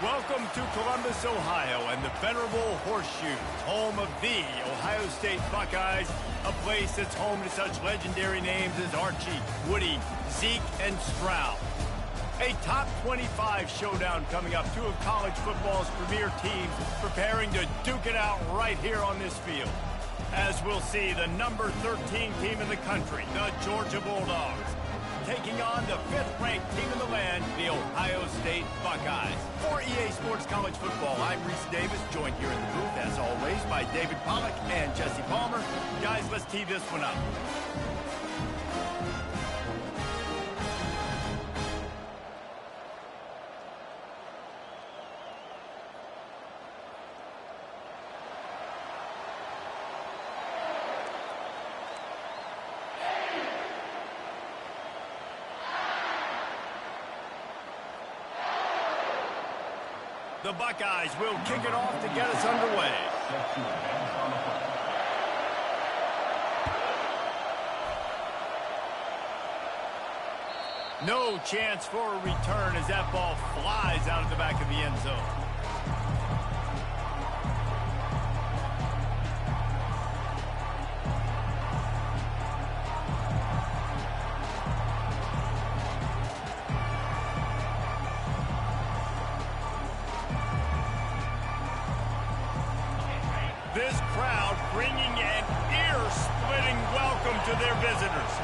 Welcome to Columbus, Ohio, and the venerable Horseshoe, home of the Ohio State Buckeyes, a place that's home to such legendary names as Archie, Woody, Zeke, and Stroud. A top 25 showdown coming up, two of college football's premier teams preparing to duke it out right here on this field. As we'll see, the number 13 team in the country, the Georgia Bulldogs, taking on the 5th-ranked team in the land, the Ohio State Buckeyes. For EA Sports College Football, I'm Reese Davis, joined here in the booth, as always, by David Pollack and Jesse Palmer. Guys, let's tee this one up. The Buckeyes will kick it off to get us underway. No chance for a return as that ball flies out of the back of the end zone. This crowd bringing an ear-splitting welcome to their visitors.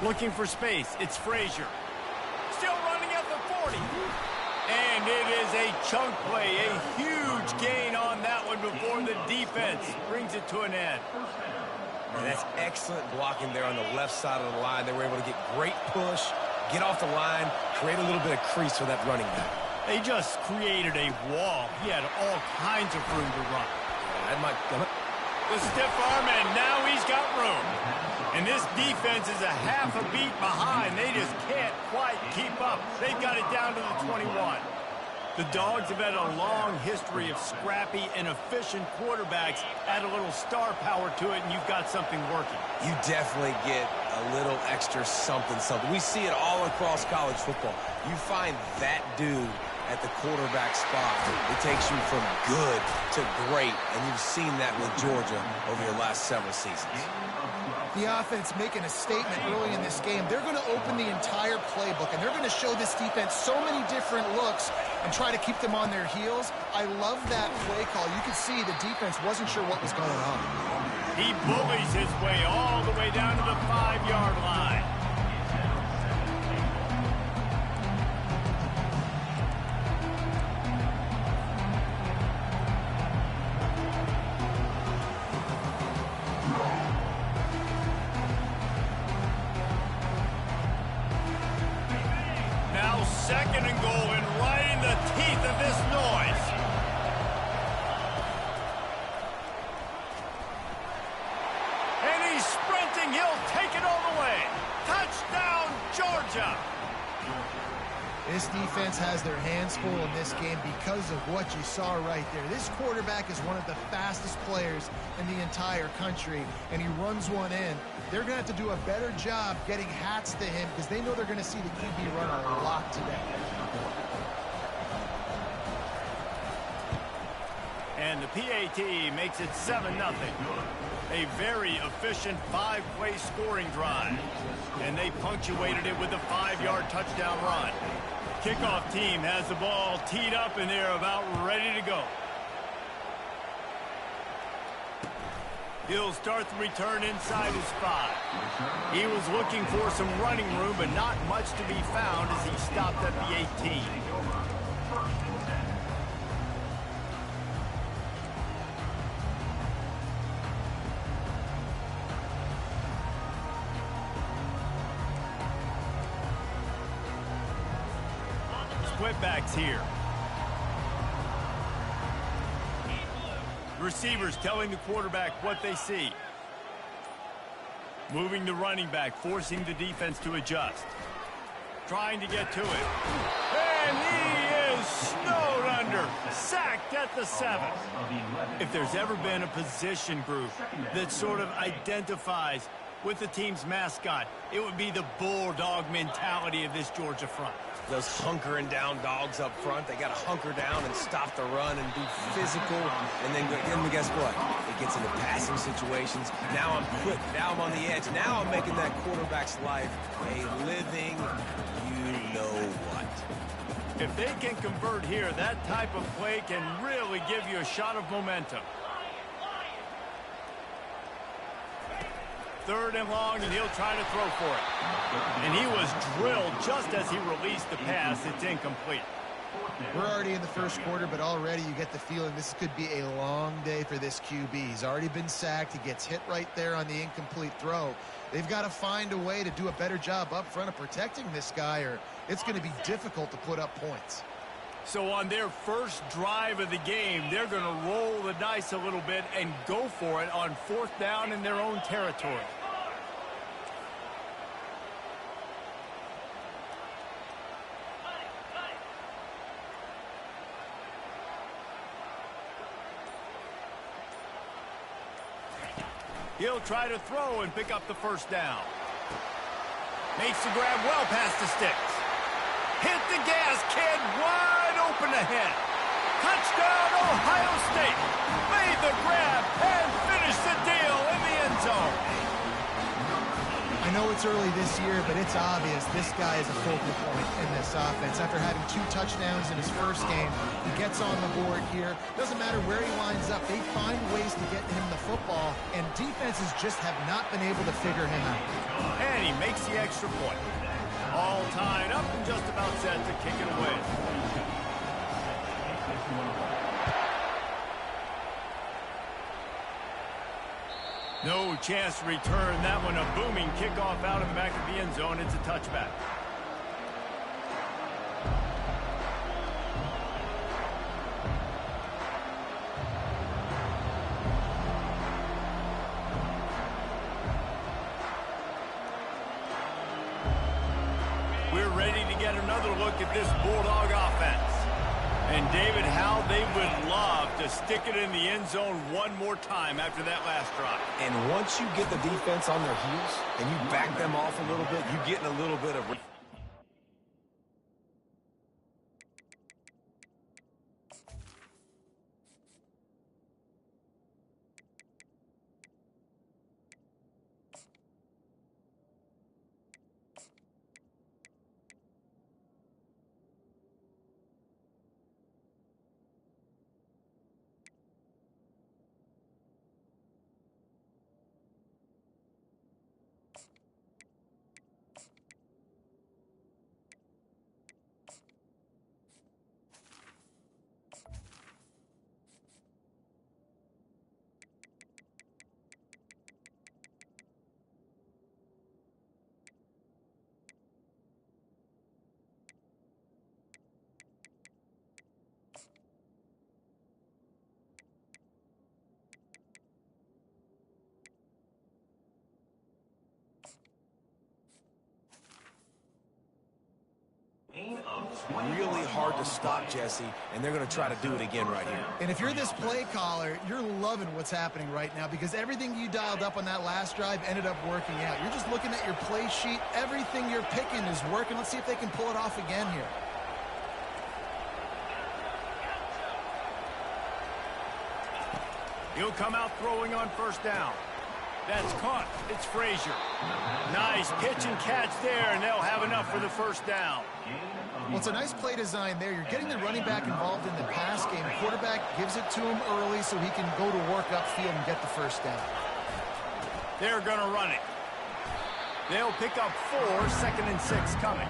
Looking for space, it's Frazier. Still running at the 40. And it is a chunk play, a huge gain on that one before the defense brings it to an end. And that's excellent blocking there on the left side of the line. They were able to get great push, get off the line, create a little bit of crease for that running back. They just created a wall. He had all kinds of room to run. That might... The stiff arm, and now he's got room. And this defense is a half a beat behind. They just can't quite keep up. They've got it down to the 21. The Dogs have had a long history of scrappy and efficient quarterbacks. Add a little star power to it, and you've got something working. You definitely get a little extra something. We see it all across college football. You find that dude at the quarterback spot. It takes you from good to great, and you've seen that with Georgia over the last several seasons. The offense making a statement early in this game. They're going to open the entire playbook, and they're going to show this defense so many different looks and try to keep them on their heels. I love that play call. You could see the defense wasn't sure what was going on. He bullies his way all the way down to the 5-yard line. Second and goal, and right in the teeth of this noise. And he's sprinting. He'll take it all the way. Touchdown, Georgia. This defense has their hands full in this game because of what you saw right there. This quarterback is one of the fastest players in the entire country, and he runs one in. They're going to have to do a better job getting hats to him because they know they're going to see the QB run a lot today. And the PAT makes it 7-0. A very efficient 5-play scoring drive. And they punctuated it with a 5-yard touchdown run. Kickoff team has the ball teed up, and they're about ready to go. He'll start the return inside his 5. He was looking for some running room, but not much to be found as he stopped at the 18. Split-backs here. Receivers telling the quarterback what they see. Moving the running back, forcing the defense to adjust. Trying to get to it. And he is snowed under. defender sacked at the 7. If there's ever been a position group that sort of identifies with the team's mascot, it would be the bulldog mentality of this Georgia front. Those hunkering down dogs up front, they got to hunker down and stop the run and be physical. And then guess what? It gets into passing situations. Now I'm on the edge. Now I'm making that quarterback's life a living you-know-what. If they can convert here, that type of play can really give you a shot of momentum. 3rd and long, and he'll try to throw for it. And he was drilled just as he released the pass. It's incomplete. We're already in the first quarter, but already you get the feeling this could be a long day for this QB. He's already been sacked. He gets hit right there on the incomplete throw. They've got to find a way to do a better job up front of protecting this guy, or it's going to be difficult to put up points. So on their first drive of the game, they're going to roll the dice a little bit and go for it on 4th down in their own territory. He'll try to throw and pick up the 1st down. Makes the grab well past the sticks. Hit the gas, kid, wide open ahead. Touchdown, Ohio State. Made the grab and finished the deal in the end zone. I know it's early this year, but it's obvious this guy is a focal point in this offense. After having 2 touchdowns in his first game, he gets on the board here. Doesn't matter where he lines up. They find ways to get him the football, and defenses just have not been able to figure him out. And he makes the extra point. All tied up and just about set to kick it away. No chance to return that one. A booming kickoff out in the back of the end zone. It's a touchback. We're ready to get another look at this Bulldog offense. And David, how they would love to stick it in the end zone one more time after that last drive. And once you get the defense on their heels and you back them off a little bit, you get in a little bit of... Really hard to stop, Jesse, and they're going to try to do it again right here. And if you're this play caller, you're loving what's happening right now because everything you dialed up on that last drive ended up working out. You're just looking at your play sheet. Everything you're picking is working. Let's see if they can pull it off again here. He'll come out throwing on 1st down. That's caught. It's Frazier. Nice pitch and catch there, and they'll have enough for the 1st down. Well, it's a nice play design there. You're getting the running back involved in the pass game. Quarterback gives it to him early so he can go to work upfield and get the 1st down. They're going to run it. They'll pick up 4, 2nd and 6 coming.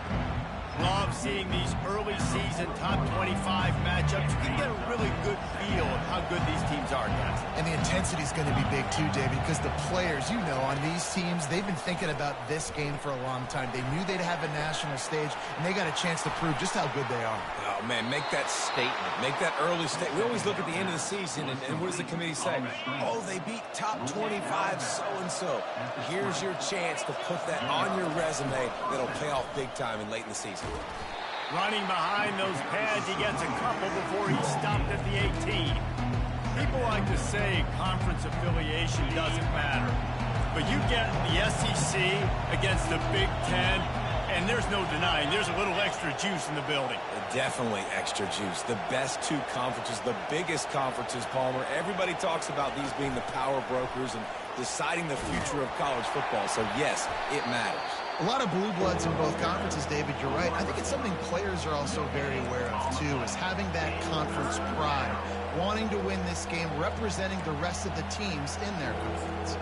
Love seeing these early season top 25 matchups. You can get a really good feel of how good these teams are, guys. And the intensity is going to be big too, David, because the players, you know, on these teams, they've been thinking about this game for a long time. They knew they'd have a national stage, and they got a chance to prove just how good they are. Oh, man, make that statement. Make that early statement. We always look at the end of the season, and what does the committee say? Oh, they beat top 25 so-and-so. Here's your chance to put that on your resume that'll pay off big time and late in the season. Running behind those pads, he gets a couple before he's stopped at the 18. People like to say conference affiliation doesn't matter. But you get the SEC against the Big Ten, and there's no denying there's a little extra juice in the building. Definitely extra juice. The best two conferences, the biggest conferences, Palmer. Everybody talks about these being the power brokers and deciding the future of college football. So, yes, it matters. A lot of blue bloods in both conferences, David, you're right. I think it's something players are also very aware of, too, is having that conference pride, wanting to win this game, representing the rest of the teams in their conference.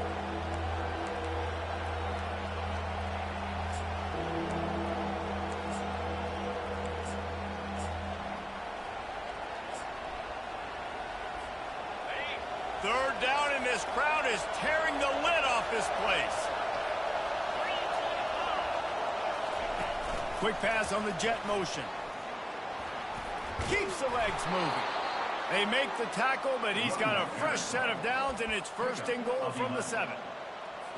Third down, and this crowd is tearing the lid off this place. Quick pass on the jet motion. Keeps the legs moving. They make the tackle, but he's got a fresh set of downs, and it's first and goal from the 7.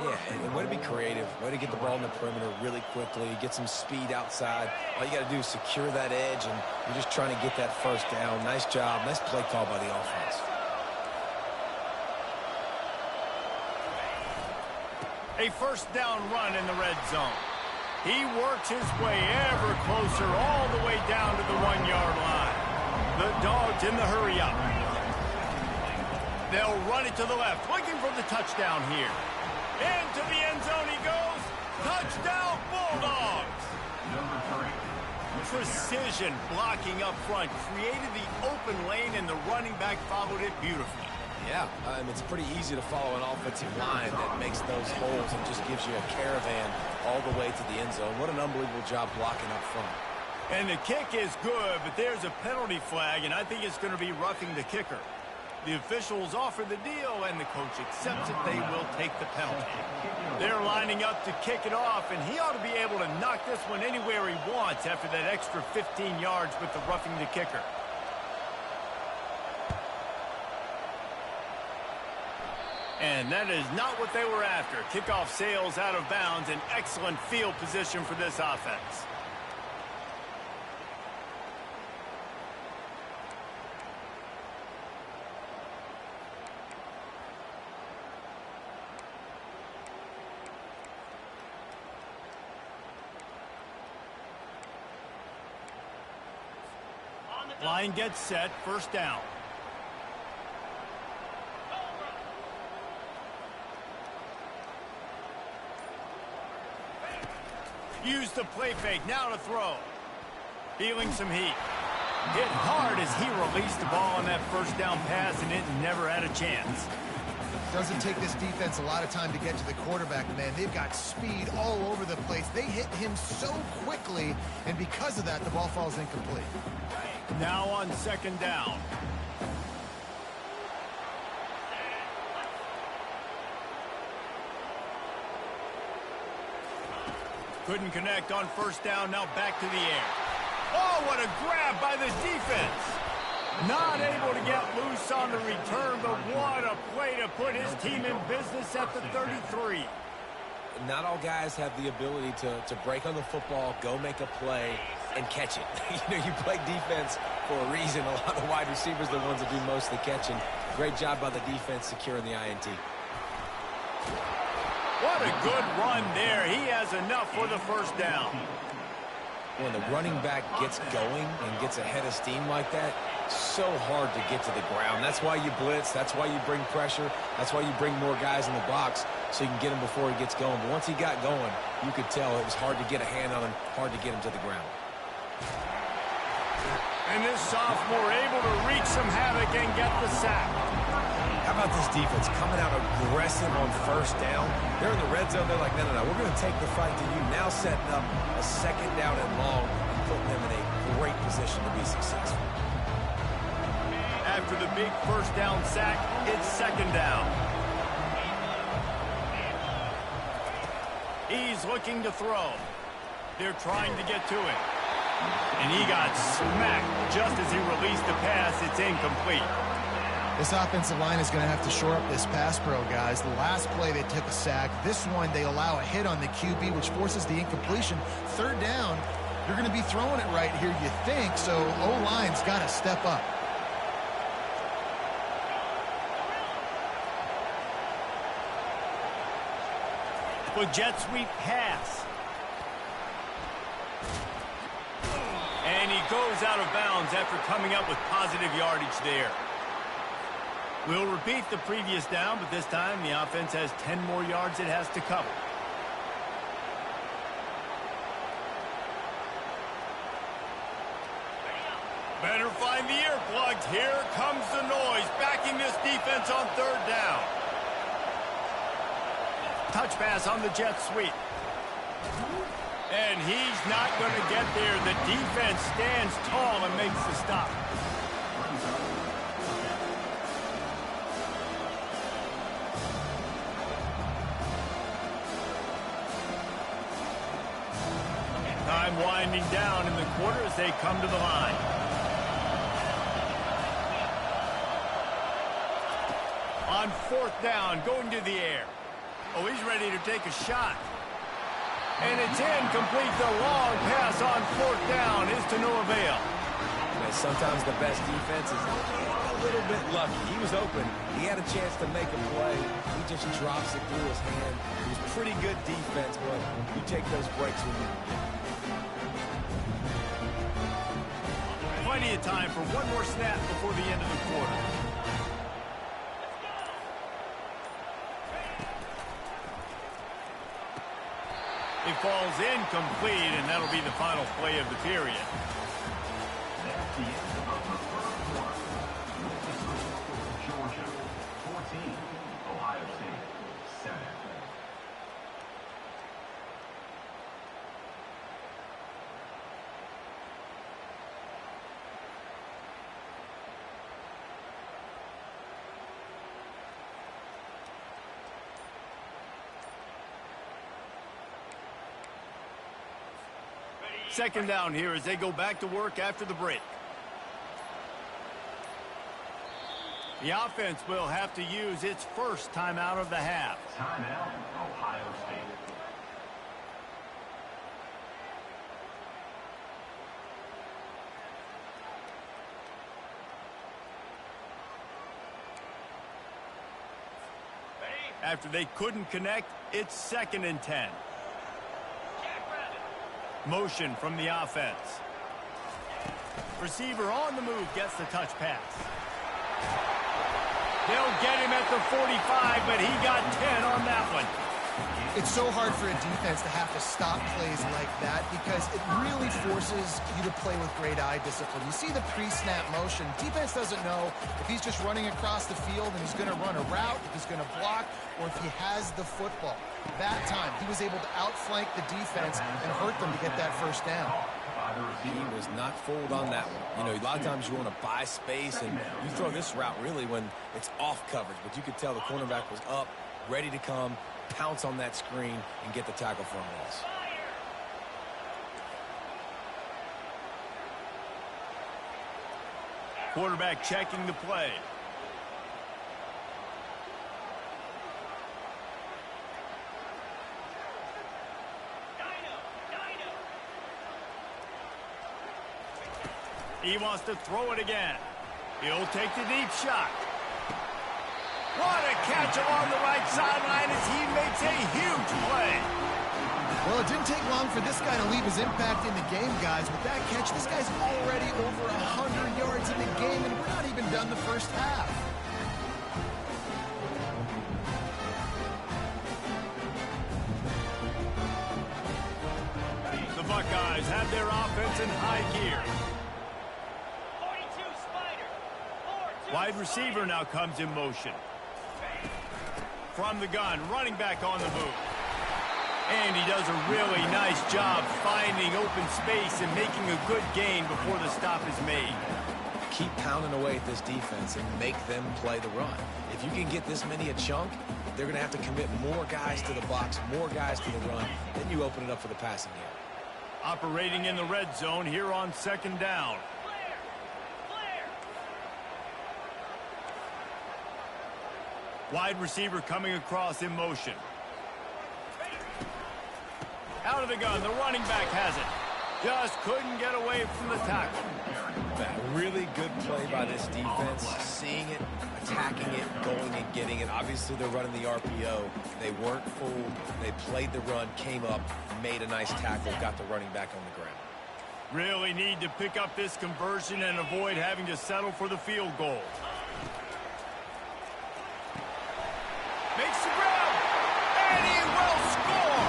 Yeah, and way to be creative, way to get the ball in the perimeter really quickly, get some speed outside. All you got to do is secure that edge, and you're just trying to get that first down. Nice job. Nice play call by the offense. A first down run in the red zone. He works his way ever closer all the way down to the 1-yard line. The Dogs in the hurry up. They'll run it to the left, looking for the touchdown here. Into the end zone he goes. Touchdown, Bulldogs. Precision blocking up front created the open lane, and the running back followed it beautifully. Yeah, it's pretty easy to follow an offensive line that makes those holes and just gives you a caravan all the way to the end zone. What an unbelievable job blocking up front. And the kick is good, but there's a penalty flag, and I think it's going to be roughing the kicker. The officials offer the deal, and the coach accepts it. They will take the penalty. They're lining up to kick it off, and he ought to be able to knock this one anywhere he wants after that extra 15 yards with the roughing the kicker. And that is not what they were after. Kickoff sails out of bounds. An excellent field position for this offense. Line gets set. First down. Use the play fake, now to throw. Feeling some heat. Hit hard as he released the ball on that first down pass, and it never had a chance. Doesn't take this defense a lot of time to get to the quarterback, man. They've got speed all over the place. They hit him so quickly, and because of that, the ball falls incomplete. Now on second down. Couldn't connect on first down, now back to the air. Oh, what a grab by the defense. Not able to get loose on the return, but what a play to put his team in business at the 33. Not all guys have the ability to break on the football, go make a play, and catch it. You play defense for a reason. A lot of wide receivers are the ones that do most of the catching. Great job by the defense securing the INT. What a good run there. He has enough for the first down. When the running back gets going and gets ahead of steam like that, so hard to get to the ground. That's why you blitz. That's why you bring pressure. That's why you bring more guys in the box so you can get him before he gets going. But once he got going, you could tell it was hard to get a hand on him, hard to get him to the ground. And this sophomore able to wreak some havoc and get the sack. How about this defense coming out aggressive on first down? They're in the red zone. They're like, no, we're going to take the fight to you. Now setting up a second down and long and putting them in a great position to be successful. After the big first down sack, it's second down. He's looking to throw. They're trying to get to him. And he got smacked just as he released the pass. It's incomplete. This offensive line is going to have to shore up this pass pro, guys. The last play they took a sack. This one they allow a hit on the QB, which forces the incompletion. Third down, You're going to be throwing it right here, you think, so O-line's got to step up. Well, jet sweep pass. And he goes out of bounds after coming up with positive yardage there. We'll repeat the previous down, but this time the offense has 10 more yards it has to cover. Better find the earplugs. Here comes the noise, backing this defense on third down. Touch pass on the jet sweep. And he's not going to get there. The defense stands tall and makes the stop. Time winding down in the quarter as they come to the line. On fourth down, going to the air. Oh, he's ready to take a shot. And it's incomplete. The long pass on fourth down is to no avail. Man, sometimes the best defense is a little bit lucky. He was open. He had a chance to make a play. He just drops it through his hand. It was pretty good defense, but you take those breaks when you can get them. Plenty of time for one more snap before the end of the quarter. It falls incomplete, and that'll be the final play of the period. That's the end of the first quarter. Georgia 14, Ohio State 7. Second down here as they go back to work after the break. The offense will have to use its first timeout of the half. Timeout, Ohio State. After they couldn't connect, it's 2nd and 10. Motion from the offense. Receiver on the move gets the touch pass. They'll get him at the 45, but he got 10 on that one. It's so hard for a defense to have to stop plays like that because it really forces you to play with great eye discipline. You see the pre-snap motion. Defense doesn't know if he's just running across the field and he's going to run a route, if he's going to block, or if he has the football. That time, he was able to outflank the defense and hurt them to get that first down. He was not fooled on that one. You know, a lot of times you want to buy space, and you throw this route really when it's off coverage. But you could tell the cornerback was up, ready to come, pounce on that screen, and get the tackle for a loss. Quarterback checking the play. He wants to throw it again. He'll take the deep shot. What a catch along the right sideline as he makes a huge play. Well, it didn't take long for this guy to leave his impact in the game, guys. With that catch, this guy's already over 100 yards in the game, and we're not even done the first half. The Buckeyes have their offense in high gear. Wide receiver now comes in motion. From the gun, running back on the move. And he does a really nice job finding open space and making a good gain before the stop is made. Keep pounding away at this defense and make them play the run. If you can get this many a chunk, they're going to have to commit more guys to the box, more guys to the run. Then you open it up for the passing game. Operating in the red zone here on 2nd down. Wide receiver coming across in motion. Out of the gun, the running back has it. Just couldn't get away from the tackle. A really good play by this defense. Seeing it, attacking it, going and getting it. Obviously, they're running the RPO. They weren't fooled. They played the run, came up, made a nice tackle, got the running back on the ground. Really need to pick up this conversion and avoid having to settle for the field goal. Makes the grab, and he will score!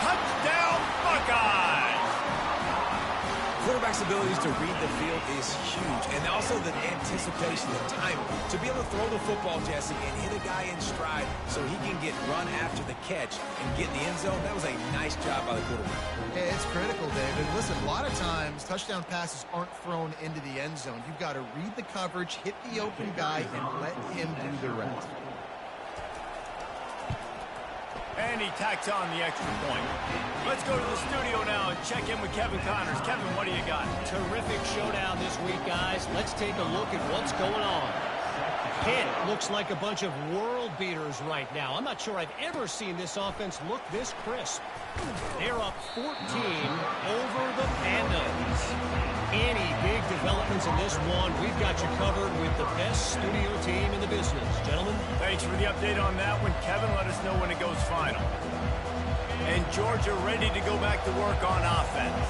Touchdown, Buckeyes! Quarterback's abilities to read the field is huge, and also the anticipation, the timing. To be able to throw the football, Jesse, and hit a guy in stride so he can get run after the catch and get in the end zone, that was a nice job by the quarterback. Yeah, it's critical, David. Listen, a lot of times, touchdown passes aren't thrown into the end zone. You've got to read the coverage, hit the open guy, and let him do the rest. And he tacks on the extra point. Let's go to the studio now and check in with Kevin Connors. Kevin, what do you got? Terrific showdown this week, guys. Let's take a look at what's going on. Kent looks like a bunch of world beaters right now. I'm not sure I've ever seen this offense look this crisp. They're up 14 over the Pandas. Any big developments in this one, we've got you covered with the best studio team in the business. Gentlemen. Thanks for the update on that one. Kevin, let us know when it goes final. And Georgia ready to go back to work on offense.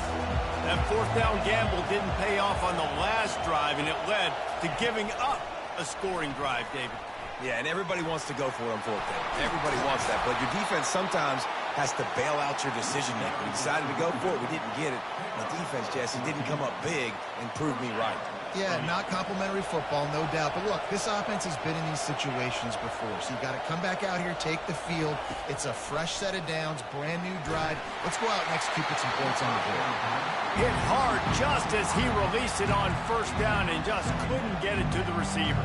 That fourth down gamble didn't pay off on the last drive, and it led to giving up a scoring drive, David. Yeah, and everybody wants to go for it on fourth down. Everybody wants that, but your defense sometimes has to bail out your decision-making. We decided to go for it. We didn't get it. The defense, Jesse, didn't come up big and prove me right. Yeah, not complimentary football, no doubt. But look, this offense has been in these situations before. So you got to come back out here, take the field. It's a fresh set of downs, brand new drive. Let's go out and execute with some points on the board. Hit hard just as he released it on first down and just couldn't get it to the receiver.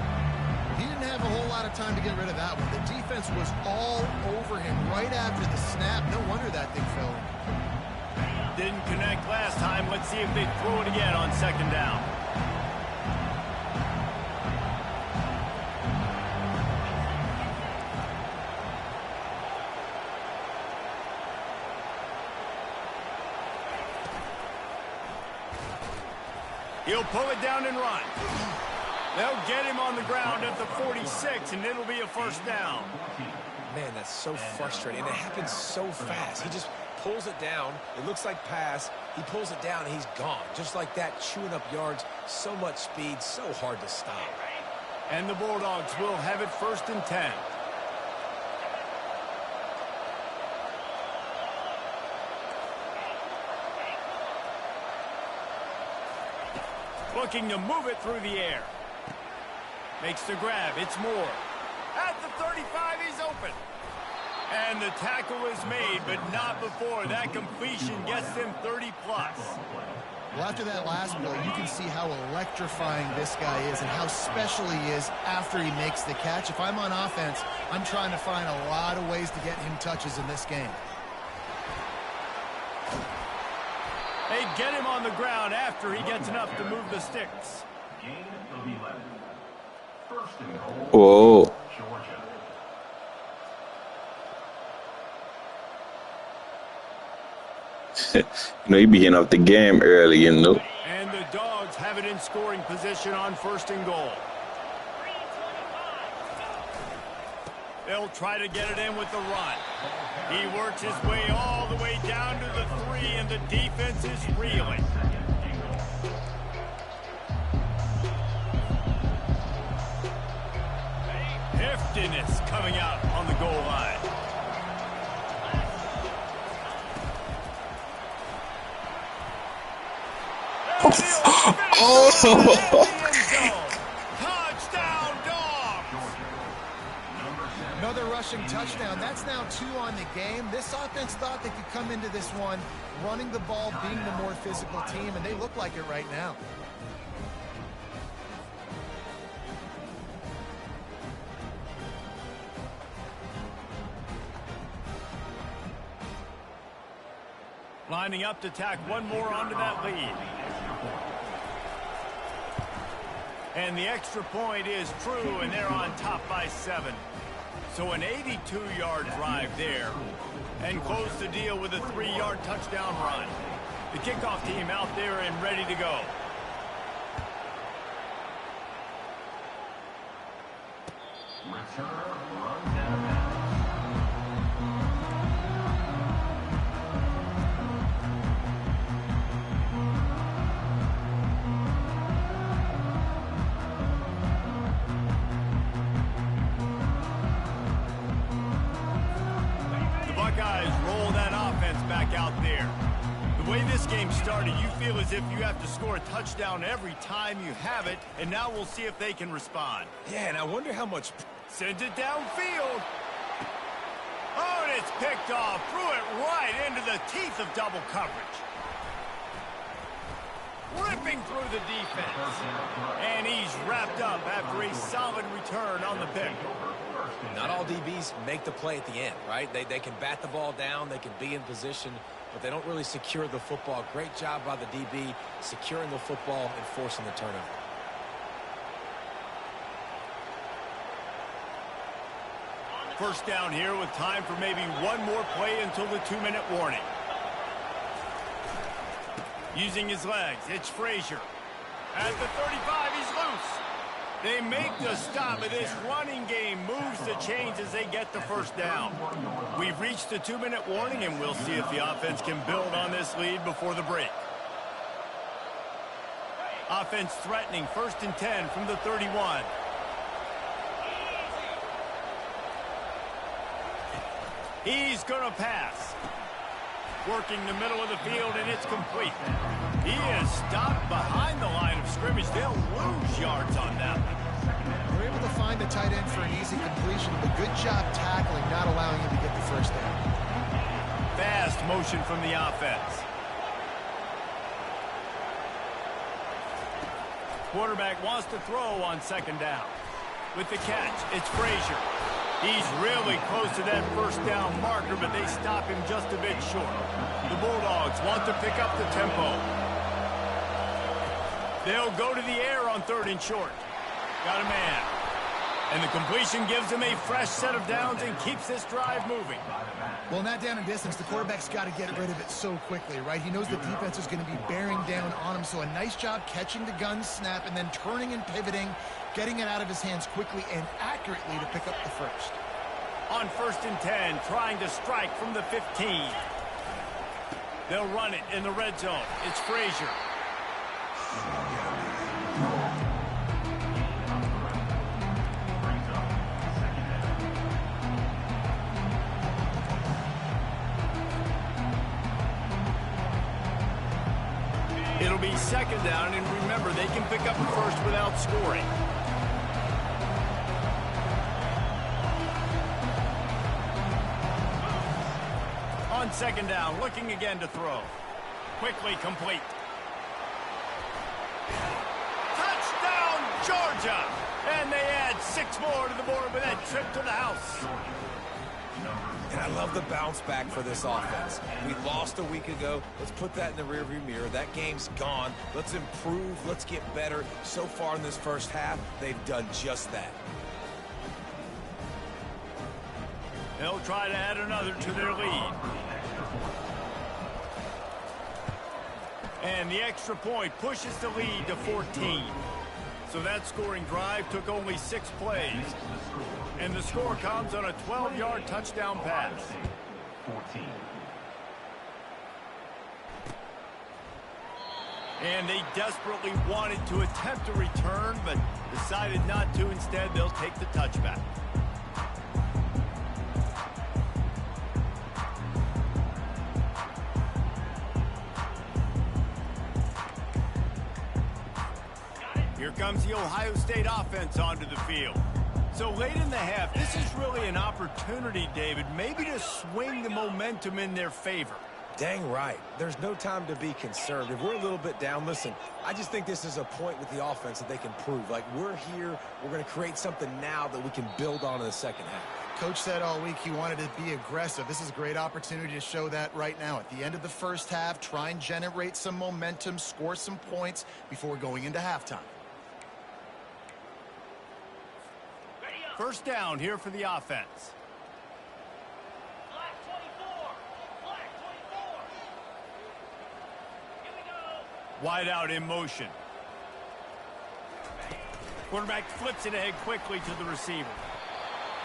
He didn't have a whole lot of time to get rid of that one. The defense was all over him right after the snap. No wonder that thing fell in. Didn't connect last time. Let's see if they throw it again on second down. He'll pull it down and run. They'll get him on the ground at the 46, and it'll be a first down. Man, that's so frustrating. And it happens so fast. He just pulls it down. It looks like pass. He pulls it down, and he's gone. Just like that, chewing up yards. So much speed, so hard to stop. And the Bulldogs will have it 1st and 10. Looking to move it through the air. Makes the grab. It's Moore. At the 35, he's open. And the tackle is made, but not before that completion gets them 30+. Well, after that last play, you can see how electrifying this guy is and how special he is after he makes the catch. If I'm on offense, I'm trying to find a lot of ways to get him touches in this game. They get him on the ground after he gets enough to move the sticks. Gain of 11. First and goal. Whoa. Georgia. You be getting off the game early, you know. And the Dogs have it in scoring position on 1st and goal. They'll try to get it in with the run. He works his way all the way down to the 3, and the defense is reeling. Heftiness coming out on the goal line. Oh! Touchdown, Dogs! Another rushing touchdown. That's now 2 on the game. This offense thought they could come into this one running the ball, being the more physical team, and they look like it right now. Lining up to tack one more onto that lead. And the extra point is true, and they're on top by 7. So an 82-yard drive there, and close the deal with a 3-yard touchdown run. The kickoff team out there and ready to go. Return runs out of bounds. The Buckeyes roll that offense back out there. The way this game started, you feel as if you have to score a touchdown every time you have it, and now we'll see if they can respond. Yeah, and I wonder how much... Sends it downfield. Oh, and it's picked off. Threw it right into the teeth of double coverage. Ripping through the defense. And he's wrapped up after a solid return on the pick. Not all DBs make the play at the end, right? They can bat the ball down, they can be in position, but they don't really secure the football. Great job by the DB securing the football and forcing the turnover. First down here with time for maybe one more play until the 2-minute warning. Using his legs, it's Frazier. At the 35, he's loose. They make the stop, but this running game moves the chains as they get the first down. We've reached the 2-minute warning, and we'll see if the offense can build on this lead before the break. Offense threatening, 1st and 10 from the 31. He's going to pass. Working the middle of the field, and it's complete. He is stopped behind the line of scrimmage. They'll lose yards on that one. We're able to find the tight end for an easy completion, but good job tackling, not allowing him to get the first down. Fast motion from the offense. Quarterback wants to throw on 2nd down. With the catch, it's Frazier. He's really close to that first down marker, but they stop him just a bit short. The Bulldogs want to pick up the tempo. They'll go to the air on 3rd and short. Got a man. And the completion gives him a fresh set of downs and keeps this drive moving. Well, in that down and distance, the quarterback's got to get rid of it so quickly, right? He knows the defense is going to be bearing down on him, so a nice job catching the gun snap and then turning and pivoting, getting it out of his hands quickly and accurately to pick up the first. On 1st and 10, trying to strike from the 15. They'll run it in the red zone. It's Frazier. It'll be 2nd down, and remember, they can pick up the first without scoring. On 2nd down, looking again to throw. Quickly complete. Touchdown, Georgia! And they add 6 more to the board with that trip to the house. And I love the bounce back for this offense. We lost a week ago. Let's put that in the rearview mirror. That game's gone. Let's improve. Let's get better. So far in this first half, they've done just that. They'll try to add another to their lead. And the extra point pushes the lead to 14. So that scoring drive took only 6 plays. And the score comes on a 12-yard touchdown pass. 14. And they desperately wanted to attempt a return, but decided not to. Instead, they'll take the touchback. Here comes the Ohio State offense onto the field. So late in the half, this is really an opportunity, David, maybe to swing the momentum in their favor. Dang right. There's no time to be concerned. If we're a little bit down, listen, I just think this is a point with the offense that they can prove. Like, we're here, we're going to create something now that we can build on in the second half. Coach said all week he wanted to be aggressive. This is a great opportunity to show that right now. At the end of the first half, try and generate some momentum, score some points before going into halftime. First down here for the offense. Wide out in motion. Quarterback flips it ahead quickly to the receiver.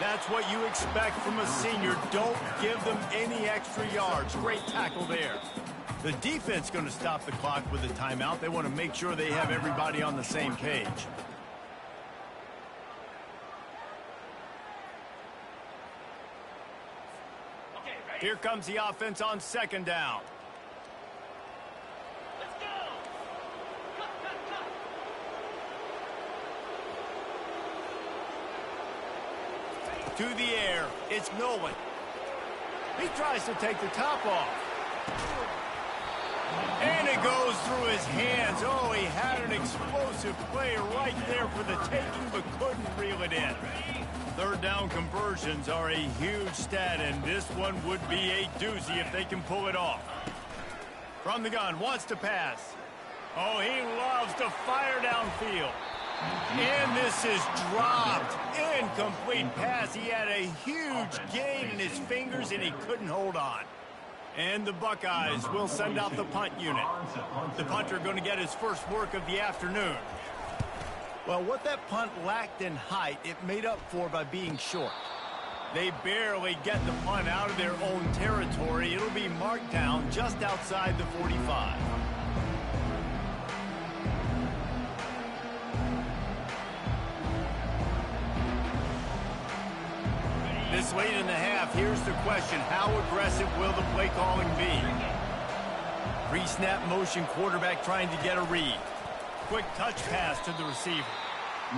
That's what you expect from a senior. Don't give them any extra yards. Great tackle there. The defense going to stop the clock with a timeout. They want to make sure they have everybody on the same page. Here comes the offense on second down. Let's go. To the air, it's Nolan. He tries to take the top off. And it goes through his hands. Oh, he had an explosive play right there for the taking, but couldn't reel it in. Third down conversions are a huge stat, and this one would be a doozy if they can pull it off. From the gun, wants to pass. Oh, he loves to fire downfield. And this is dropped. Incomplete pass. He had a huge gain in his fingers, and he couldn't hold on. And the Buckeyes will send out the punt unit. The punter going to get his first work of the afternoon. Well, what that punt lacked in height, it made up for by being short. They barely get the punt out of their own territory. It'll be marked down just outside the 45. This late in the half, here's the question. How aggressive will the play calling be? Pre-snap motion, quarterback trying to get a read. Quick touch pass to the receiver.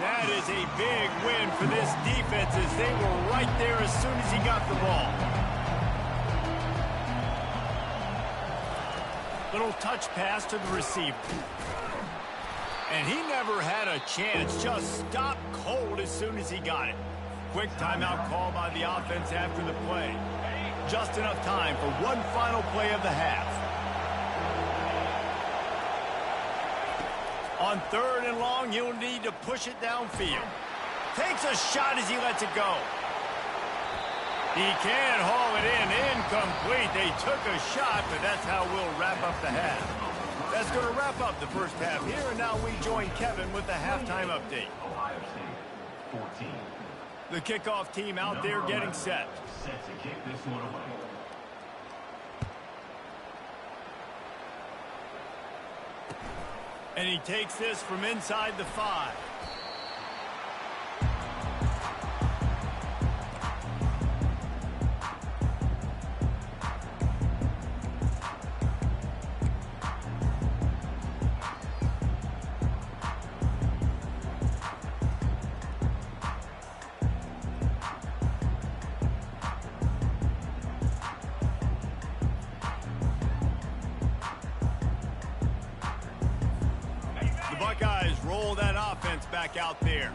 That is a big win for this defense as they were right there as soon as he got the ball. Little touch pass to the receiver. And he never had a chance, just stopped cold as soon as he got it. Quick timeout call by the offense after the play. Just enough time for one final play of the half. On third and long, he'll need to push it downfield. Takes a shot as he lets it go. He can't haul it in. Incomplete. They took a shot, but that's how we'll wrap up the half. That's going to wrap up the first half here, and now we join Kevin with the halftime update. Ohio State 14. The kickoff team out there getting set. Set to kick this one away. And he takes this from inside the 5. Back out there.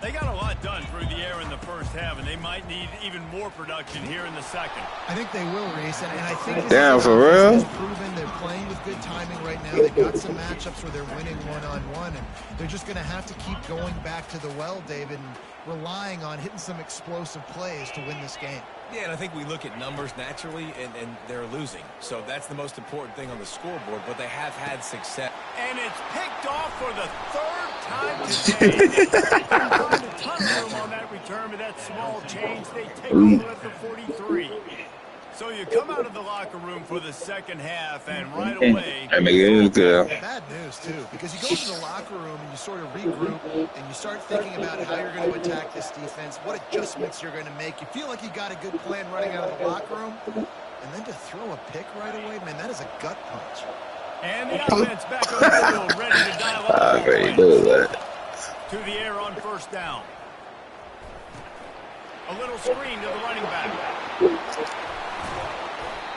They got a lot done through the air in the first half, and they might need even more production here in the second. I think they will, Reese, and I think Damn, for real? Is proven they're playing with good timing right now. They've got some matchups where they're winning one-on-one, and they're just going to have to keep going back to the well, David, and relying on hitting some explosive plays to win this game. Yeah, and I think we look at numbers naturally, and they're losing. So that's the most important thing on the scoreboard, but they have had success. And it's picked off for the third time today. Find a ton of room on that return, but that small change, they take over at the 43. So you come out of the locker room for the second half, and right away... That nigga is good. Bad news, too, because you go to the locker room and you sort of regroup and you start thinking about how you're going to attack this defense, what adjustments you're going to make. You feel like you got a good plan running out of the locker room, and then to throw a pick right away, man, that is a gut punch. And the offense back on the field, ready to dial up. I already know that. To the air on first down. A little screen to the running back.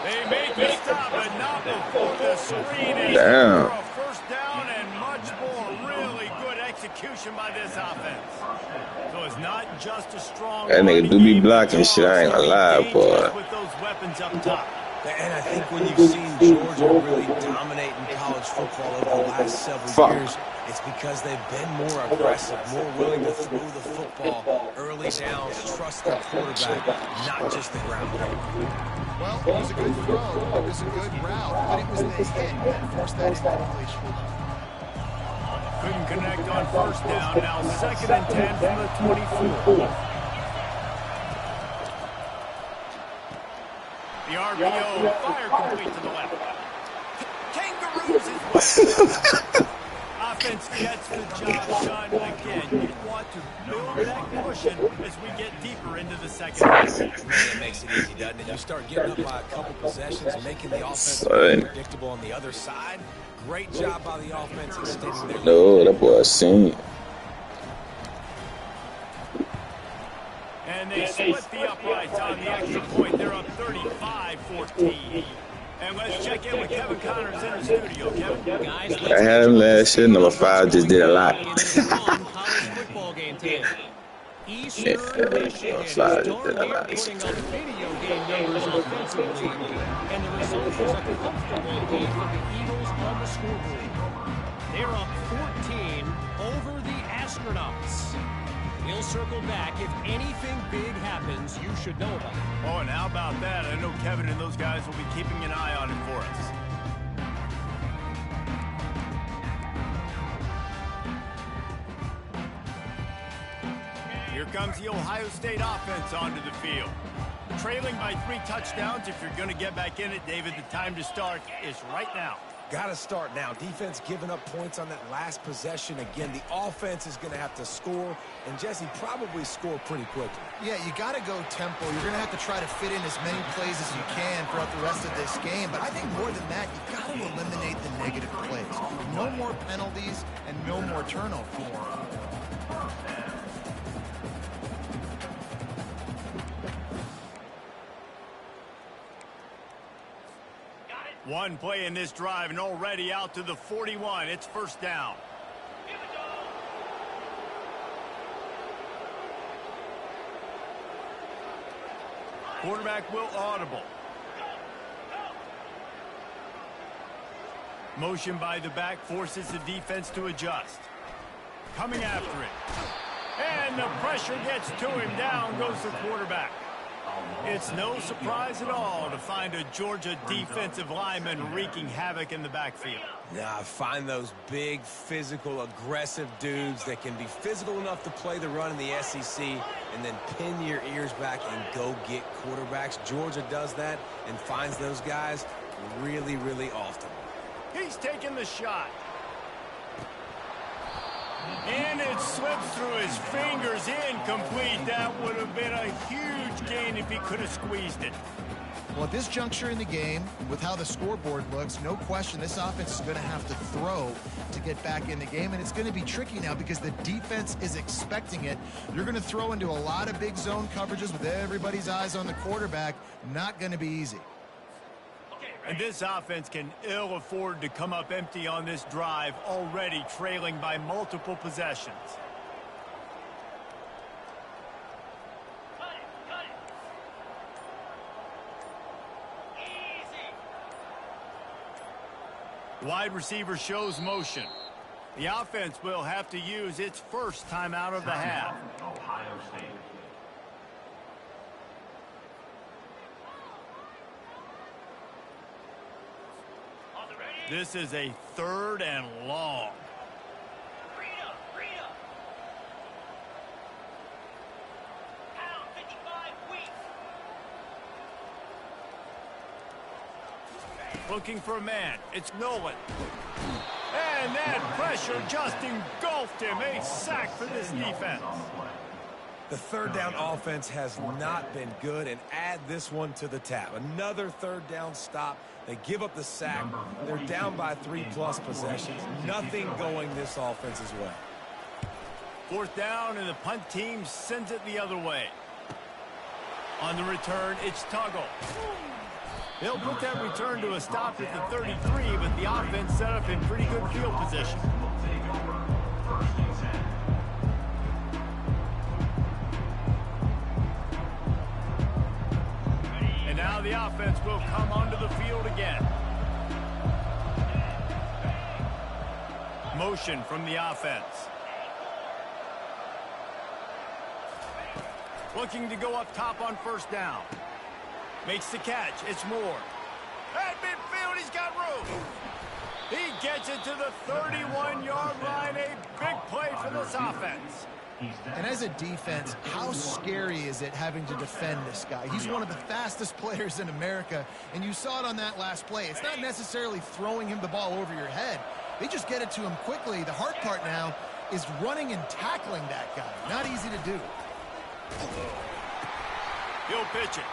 They make the stop, but not before the screen is for a first down and much more. Really good execution by this offense. So it's not just a strong... That nigga do be blocking shit, I ain't gonna lie, boy. With those weapons up top. And I think when you've seen Georgia really dominate in college football over the last several years, it's because they've been more aggressive, more willing to throw the football early downs, trust their quarterback, not just the ground game. Well, it was a good throw, it was a good route, but it was the hit that forced that incompletion. couldn't connect on first down. Now 2nd and 10 from the 24. The RPO, fire complete to the left. Kangaroos his way. Offense gets the job done again. You want to build that cushion as we get deeper into the second half. Man, it makes it easy, doesn't it? You start getting up by a couple possessions, making the offense very predictable on the other side. Great job by the offense extending their lead. No, that boy seen. And they split the uprights on the extra point. They're up 35-14. And let's check in with Kevin Connors in the studio. Kevin? Guys, I had him last year. Number 5 just did a lot. college football game today. Eastern Michigan is darn near putting up video game numbers offensively, and the result is a comfortable lead for the Eagles on the scoreboard. They're up 14 over the Astronauts. We'll circle back. If anything big happens, you should know about it. Oh, and how about that? I know Kevin and those guys will be keeping an eye on it for us. Here comes the Ohio State offense onto the field. Trailing by 3 touchdowns. If you're going to get back in it, David, the time to start is right now. Got to start now. Defense giving up points on that last possession. Again, the offense is going to have to score, and Jesse probably score pretty quickly. Yeah, you got to go tempo. You're going to have to try to fit in as many plays as you can throughout the rest of this game. But I think more than that, you got to eliminate the negative plays. No more penalties and no more turnovers. One play in this drive and already out to the 41. It's first down. Quarterback will audible. Motion by the back forces the defense to adjust. Coming after it. And the pressure gets to him. Down goes the quarterback. It's no surprise at all to find a Georgia defensive lineman wreaking havoc in the backfield. Now, find those big, physical, aggressive dudes that can be physical enough to play the run in the SEC and then pin your ears back and go get quarterbacks. Georgia does that and finds those guys really, really often. He's taking the shot. And it slips through his fingers, incomplete. That would have been a huge gain if he could have squeezed it. Well, at this juncture in the game, with how the scoreboard looks, no question this offense is going to have to throw to get back in the game, and it's going to be tricky now because the defense is expecting it. You're going to throw into a lot of big zone coverages with everybody's eyes on the quarterback. Not going to be easy. And this offense can ill afford to come up empty on this drive, already trailing by multiple possessions. Wide receiver shows motion. The offense will have to use its first timeout of the half. Ohio State. This is a 3rd and long. Looking for a man. It's Nolan. And that pressure just engulfed him. A sack for this defense. The 3rd down offense has not been good, and add this one to the tab. Another 3rd down stop. They give up the sack. They're down by 3+ possessions. Nothing going this offense's way. 4th down, and the punt team sends it the other way. On the return, it's Tuggle. They'll put that return to a stop at the 33, but the offense set up in pretty good field position. And now the offense will come onto the field again. Motion from the offense. Looking to go up top on 1st down. Makes the catch. It's Moore. At midfield, he's got room. He gets it to the 31-yard line. A big play for this offense. And as a defense, how scary is it having to defend this guy? He's one of the fastest players in America, and you saw it on that last play. It's not necessarily throwing him the ball over your head. They just get it to him quickly. The hard part now is running and tackling that guy. Not easy to do. He'll pitch it.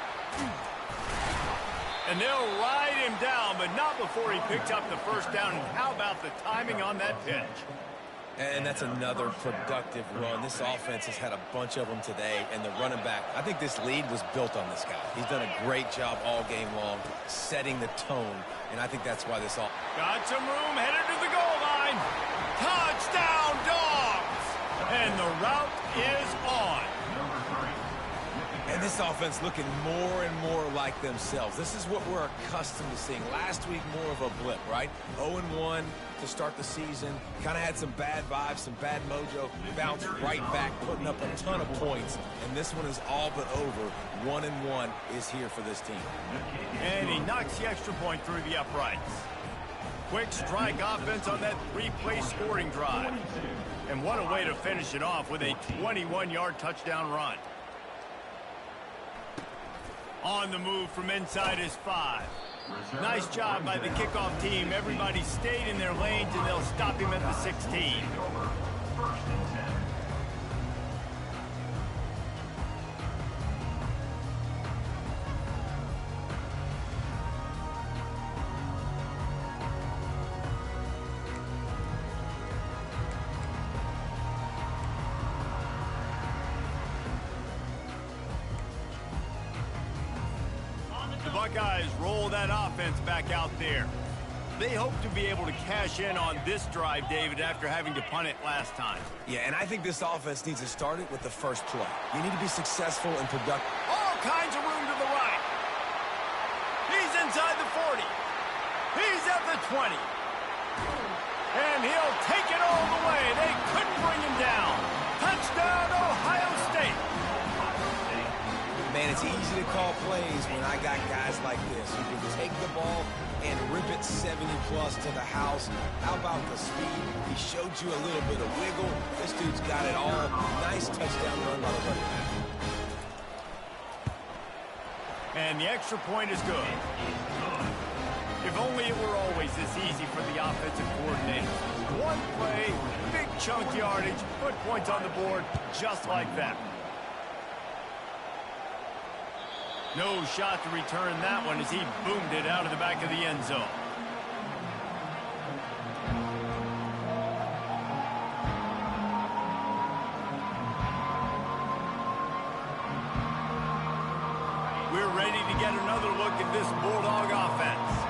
And they'll ride him down, but not before he picks up the first down. And how about the timing on that pitch? And that's another productive run. This offense has had a bunch of them today, and the running back, I think this lead was built on this guy. He's done a great job all game long, setting the tone, and I think that's why this all... Got some room, headed to the goal line. Touchdown, Dogs! And the route is on. And this offense looking more and more like themselves. This is what we're accustomed to seeing. Last week, more of a blip, right? 0-1 to start the season. Kind of had some bad vibes, some bad mojo. Bounced right back, putting up a ton of points. And this one is all but over. 1-1 is here for this team. And he knocks the extra point through the uprights. Quick strike offense on that three-play scoring drive. And what a way to finish it off with a 21-yard touchdown run. On the move from inside his 5. Nice job by the kickoff team. Everybody stayed in their lanes, and they'll stop him at the 16. The Buckeyes roll that offense back out there. They hope to be able to cash in on this drive, David, after having to punt it last time. Yeah, and I think this offense needs to start it with the first play. You need to be successful and productive. All kinds of room to the right. He's inside the 40. He's at the 20. And he'll take it all the way. They couldn't bring him down. Touchdown, Ohio State. Man, it's easy to call plays when I got guys like this who can take the ball and rip it 70-plus to the house. How about the speed? He showed you a little bit of wiggle. This dude's got it all. Nice touchdown run by the running back. And the extra point is good. If only it were always this easy for the offensive coordinator. One play, big chunk yardage, put points on the board just like that. No shot to return that one as he boomed it out of the back of the end zone. We're ready to get another look at this Bulldog offense.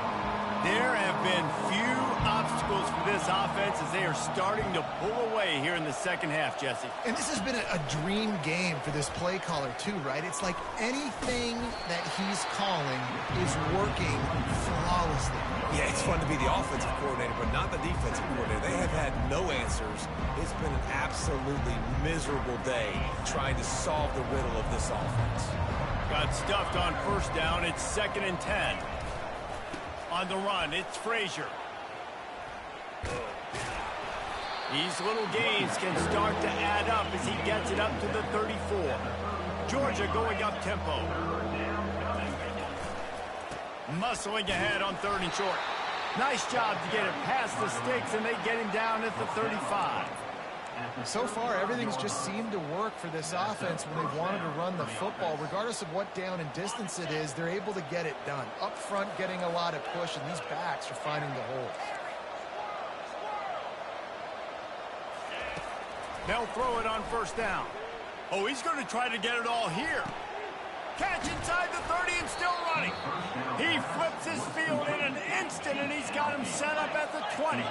There have been few obstacles for this offense as they are starting to pull away here in the second half, Jesse. And this has been a dream game for this play caller too, right? It's like anything that he's calling is working flawlessly. Yeah, it's fun to be the offensive coordinator, but not the defensive coordinator. They have had no answers. It's been an absolutely miserable day trying to solve the riddle of this offense. Got stuffed on first down. It's 2nd and 10. On the run, it's Frazier. These little gains can start to add up as he gets it up to the 34. Georgia going up tempo. Muscling ahead on 3rd and short. Nice job to get it past the sticks, and they get him down at the 35. So far, everything's just seemed to work for this offense when they've wanted to run the football. Regardless of what down and distance it is, they're able to get it done. Up front, getting a lot of push, and these backs are finding the holes. They'll throw it on first down. Oh, he's going to try to get it all here. Catch inside the 30 and still running. He flips his field in an instant, and he's got him set up at the 20.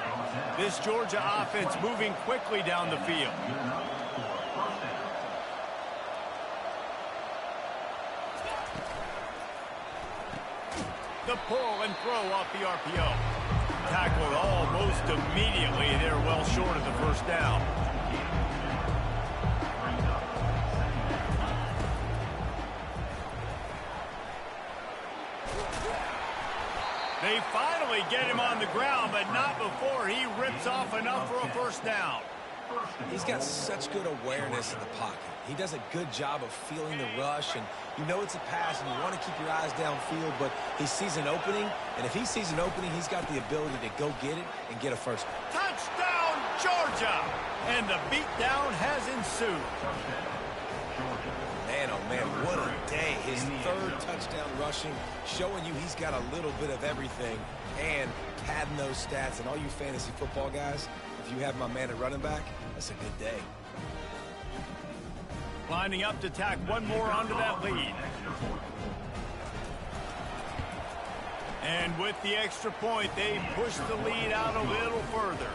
This Georgia offense moving quickly down the field. The pull and throw off the RPO. Tackled almost immediately. They're well short of the first down. They finally get him on the ground, but not before he rips off enough for a first down. He's got such good awareness in the pocket. He does a good job of feeling the rush, and you know it's a pass, and you want to keep your eyes downfield, but he sees an opening, and if he sees an opening, he's got the ability to go get it and get a first. Touchdown, Georgia! And the beatdown has ensued. Man, oh man, what a day. His third touchdown rushing, showing you he's got a little bit of everything, and padding those stats. And all you fantasy football guys, if you have my man at running back, that's a good day. Lining up to tack one more onto that lead. And with the extra point, they push the lead out a little further.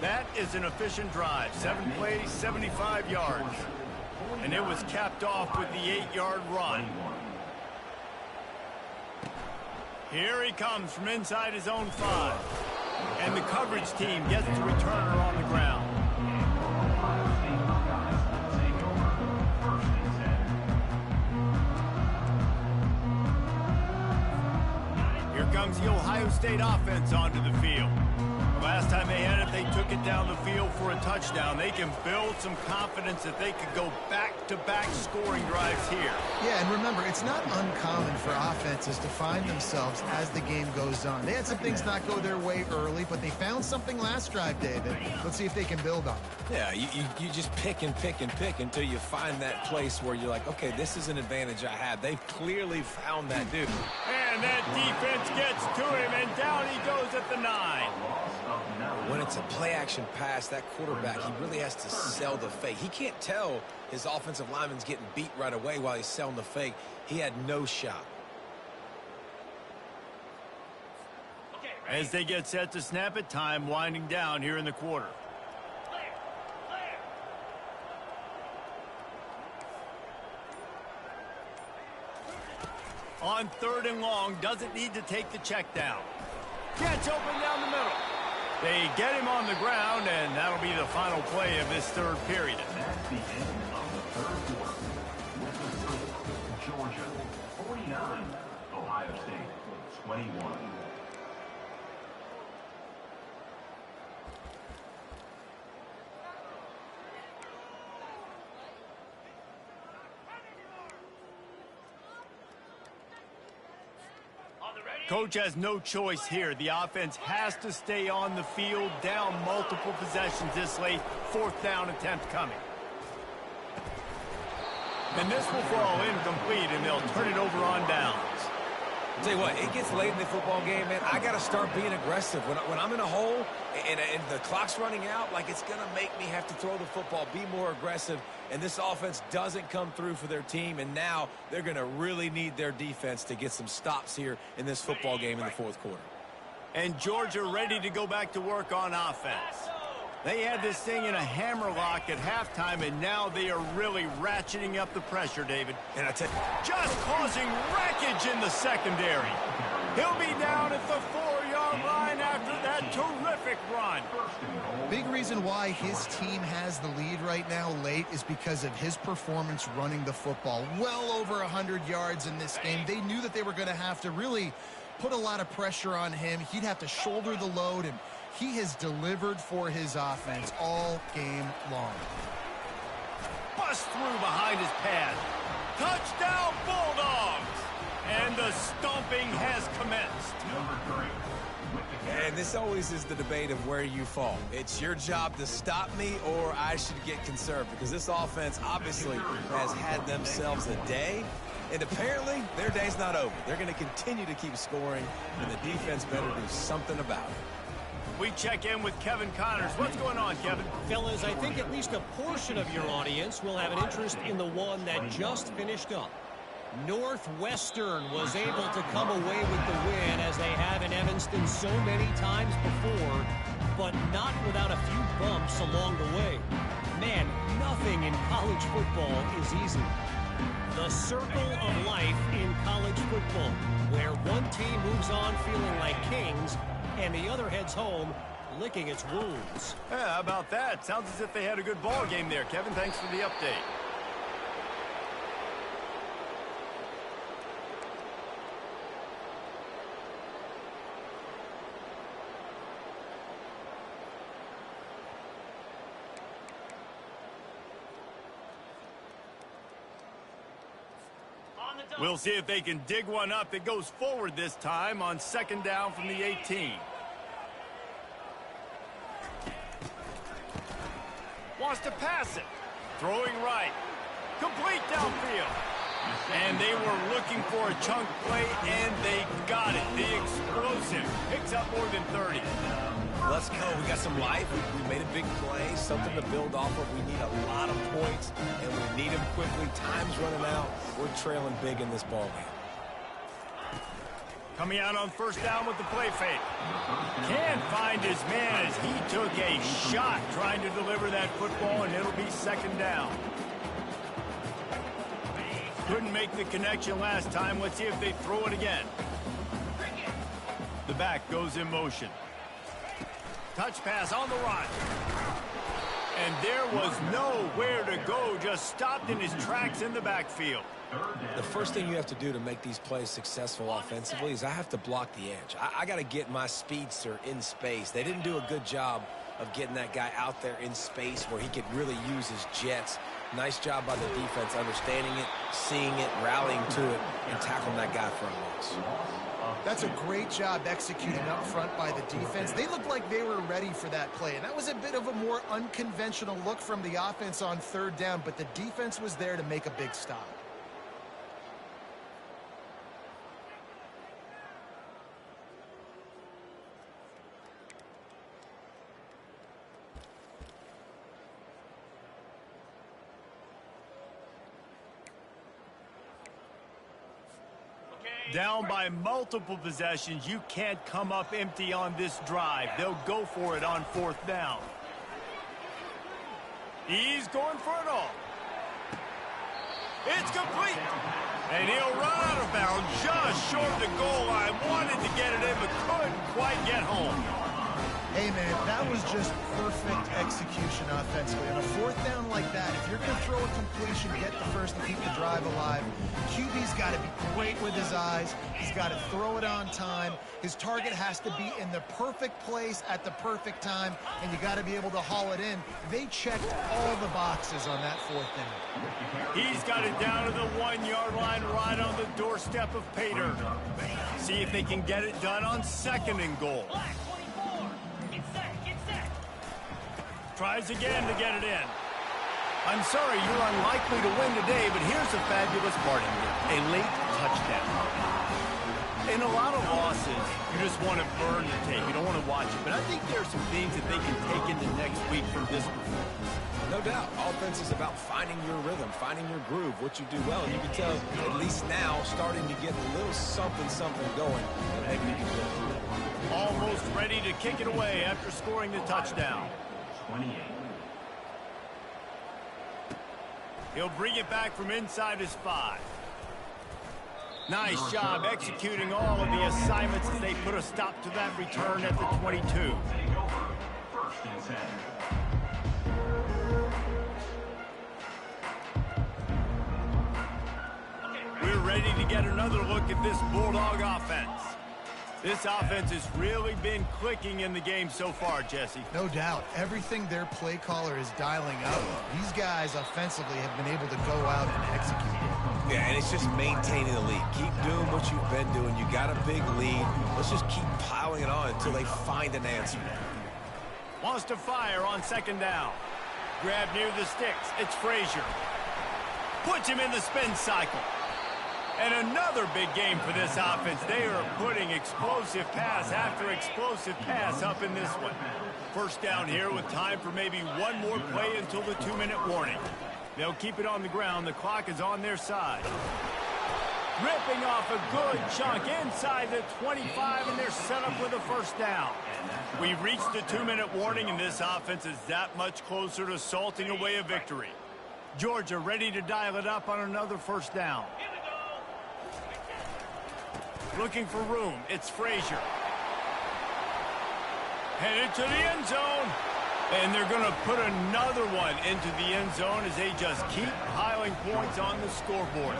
That is an efficient drive. 7 plays, 75 yards. And it was capped off with the 8-yard run. Here he comes from inside his own 5. And the coverage team gets the returner on the ground. Here comes the Ohio State offense onto the field. Last time they had it, they took it down the field for a touchdown. They can build some confidence that they could go back-to-back scoring drives here. Yeah, and remember, it's not uncommon for offenses to find themselves as the game goes on. They had some things not go their way early, but they found something last drive, David. Let's see if they can build on it. Yeah, you just pick and pick and pick until you find that place where you're like, okay, this is an advantage I have. They've clearly found that dude. And that defense gets to him, and down he goes at the 9. When it's a play-action pass, that quarterback, he really has to sell the fake. He can't tell his offensive lineman's getting beat right away while he's selling the fake. He had no shot. As they get set to snap it, time winding down here in the quarter. On 3rd and long, doesn't need to take the check down. Gets open down the middle. They get him on the ground, and that'll be the final play of this 3rd period. That's the end of the 3rd quarter. With the score, Georgia 49, Ohio State 21. Coach has no choice here. The offense has to stay on the field, down multiple possessions this late. 4th down attempt coming. And this will fall incomplete, and they'll turn it over on downs. I'll tell you what, it gets late in the football game, man. I got to start being aggressive. When I'm in a hole and the clock's running out, like it's going to make me have to throw the football, be more aggressive. And this offense doesn't come through for their team, and now they're going to really need their defense to get some stops here in this football game in the 4th quarter. And Georgia ready to go back to work on offense. They had this thing in a hammerlock at halftime, and now they are really ratcheting up the pressure, David. And I tell you, just causing wreckage in the secondary. He'll be down at the 4-yard line after that terrific run. Big reason why his team has the lead right now late is because of his performance running the football. Well over 100 yards in this game. They knew that they were going to have to really put a lot of pressure on him. He'd have to shoulder the load, and he has delivered for his offense all game long. Bust through behind his pad. Touchdown, Bulldogs! And the stomping has commenced. and this always is the debate of where you fall. It's your job to stop me, or I should get conserved, because this offense obviously has had themselves a day. And apparently, their day's not over. They're going to continue to keep scoring, and the defense better do something about it. We check in with Kevin Connors. What's going on, Kevin? Fellas, I think at least a portion of your audience will have an interest in the one that just finished up. Northwestern was able to come away with the win, as they have in Evanston so many times before, but not without a few bumps along the way. Man, nothing in college football is easy. The circle of life in college football, where one team moves on feeling like kings and the other heads home licking its wounds. Yeah, how about that? Sounds as if they had a good ball game there. Kevin, thanks for the update. We'll see if they can dig one up that goes forward this time on second down from the 18. Wants to pass it. Throwing right. Complete downfield. And they were looking for a chunk play, and they got it. The explosive picks up more than 30. Let's go. We got some life. We made a big play, something to build off of. We need a lot of points, and we need them quickly. Time's running out. We're trailing big in this ballgame. Coming out on first down with the play fake. Can't find his man as he took a shot trying to deliver that football, and it'll be second down. Couldn't make the connection last time. Let's see if they throw it again. The back goes in motion. Touch pass on the run. And there was nowhere to go. Just stopped in his tracks in the backfield. The first thing you have to do to make these plays successful offensively is I have to block the edge. I got to get my speedster in space. They didn't do a good job of getting that guy out there in space where he could really use his jets. Nice job by the defense understanding it, seeing it, rallying to it, and tackling that guy for a loss. That's a great job executing up front by the defense. They looked like they were ready for that play, and that was a bit of a more unconventional look from the offense on third down, but the defense was there to make a big stop. Down by multiple possessions, you can't come up empty on this drive. They'll go for it on fourth down. He's going for it all. It's complete. And he'll run out of bounds just short of the goal line. Wanted to get it in, but couldn't quite get home. Hey, man, that was just perfect execution offensively. On a fourth down like that, if you're going to throw a completion, get the first and keep the drive alive, QB's got to be great with his eyes. He's got to throw it on time. His target has to be in the perfect place at the perfect time, and you got to be able to haul it in. They checked all the boxes on that fourth down. He's got it down to the 1 yard line right on the doorstep of Pater. See if they can get it done on second and goal. Tries again to get it in. I'm sorry, you're unlikely to win today, but here's a fabulous parting gift. A late touchdown. In a lot of losses, you just want to burn the tape. You don't want to watch it. But I think there are some things that they can take into next week from this performance. No doubt. Offense is about finding your rhythm, finding your groove, what you do well. And you can tell, at least now, starting to get a little something going that maybe you can do. Almost ready to kick it away after scoring the touchdown. 28. He'll bring it back from inside his 5. Nice job executing all of the assignments as they put a stop to that return at the 22. Take over. First and 10. We're ready to get another look at this Bulldog offense. This offense has really been clicking in the game so far, Jesse. No doubt. Everything their play caller is dialing up, these guys offensively have been able to go out and execute. Yeah, and it's just maintaining the lead. Keep doing what you've been doing. You got a big lead. Let's just keep piling it on until they find an answer. Wants to fire on second down. Grab near the sticks. It's Frazier. Puts him in the spin cycle. And another big game for this offense. They are putting explosive pass after explosive pass up in this one. First down here with time for maybe one more play until the 2-minute warning. They'll keep it on the ground. The clock is on their side. Ripping off a good chunk inside the 25, and they're set up with a first down. We've reached the 2-minute warning, and this offense is that much closer to salting away a victory. Georgia ready to dial it up on another first down. Looking for room. It's Frazier. Headed to the end zone. And they're going to put another one into the end zone as they just keep piling points on the scoreboard.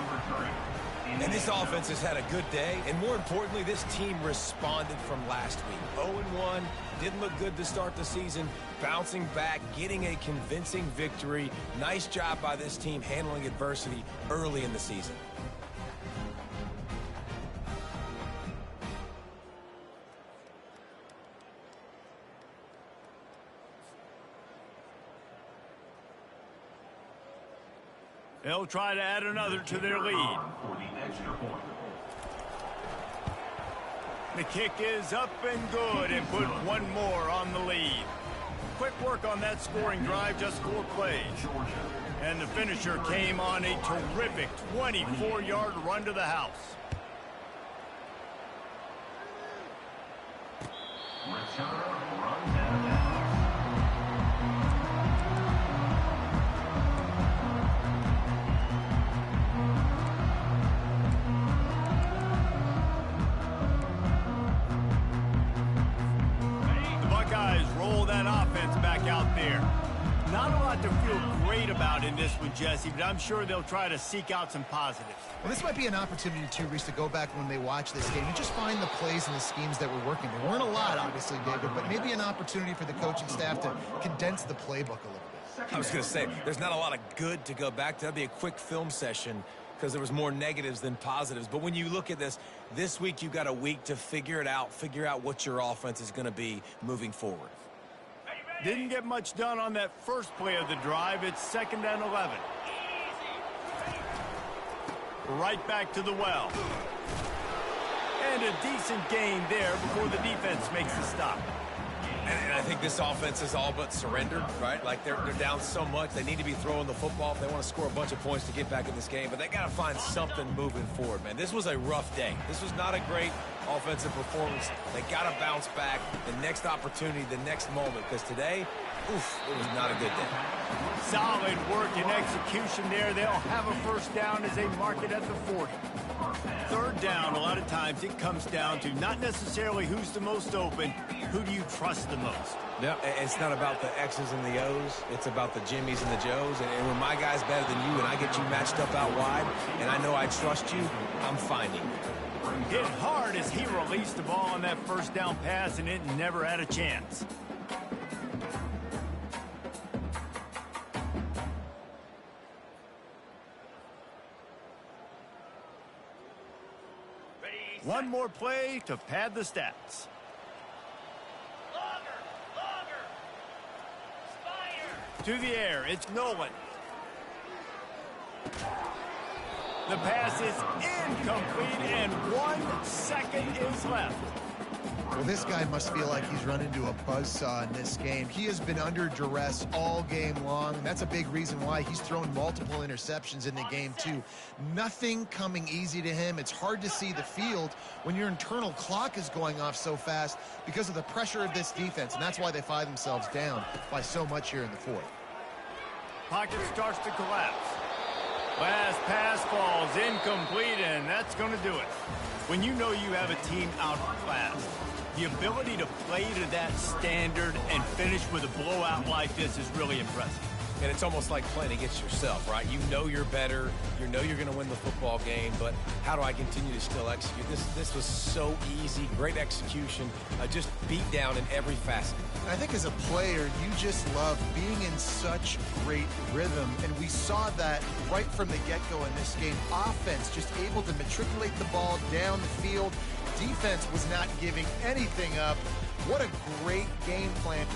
And this offense has had a good day, and more importantly, this team responded from last week. 0-1, didn't look good to start the season, bouncing back, getting a convincing victory. Nice job by this team handling adversity early in the season. They'll try to add another to their lead. For the extra point. The kick is up and good and put one more on the lead. Quick work on that scoring drive, just 4 plays. And the finisher came on a terrific 24-yard run to the house. Returner runs out of bounds. The Buckeyes roll that offense back out there. Not a lot to feel great about in this one, Jesse, but I'm sure they'll try to seek out some positives. Well, this might be an opportunity, too, Reese, to go back when they watch this game and just find the plays and the schemes that were working. There weren't a lot, obviously, David, but maybe an opportunity for the coaching staff to condense the playbook a little bit. I was going to say, there's not a lot of good to go back to. That'd be a quick film session because there was more negatives than positives. But when you look at this week you've got a week to figure it out, figure out what your offense is going to be moving forward. Didn't get much done on that first play of the drive. It's 2nd and 11. Right back to the well. And a decent gain there before the defense makes the stop. And I think this offense is all but surrendered, right? Like they're down so much. They need to be throwing the football if they want to score a bunch of points to get back in this game. But they got to find something moving forward, man. This was a rough day. This was not a great offensive performance. They got to bounce back the next opportunity, the next moment. Because today, oof, it was not a good day. Solid work and execution there. They'll have a first down as they mark it at the 40. 3rd down, a lot of times it comes down to not necessarily who's the most open, who do you trust the most? No, it's not about the X's and the O's. It's about the Jimmies and the Joes. And when my guy's better than you and I get you matched up out wide and I know I trust you, I'm finding you. Hit hard as he released the ball on that first down pass, and it never had a chance. One more play to pad the stats. To the air, it's Nolan. The pass is incomplete, and 1 second is left. Well, this guy must feel like he's run into a buzzsaw in this game. He has been under duress all game long, and that's a big reason why he's thrown multiple interceptions in the game, too. Nothing coming easy to him. It's hard to see the field when your internal clock is going off so fast because of the pressure of this defense, and that's why they find themselves down by so much here in the 4th. Pocket starts to collapse. Last pass falls incomplete, and that's going to do it. When you know you have a team outclassed, the ability to play to that standard and finish with a blowout like this is really impressive. And it's almost like playing against yourself, right? You know you're better. You know you're going to win the football game, but how do I continue to still execute? This was so easy, great execution, just beat down in every facet. And I think as a player, you just love being in such great rhythm, and we saw that right from the get-go in this game. Offense just able to matriculate the ball down the field. Defense was not giving anything up. What a great game plan.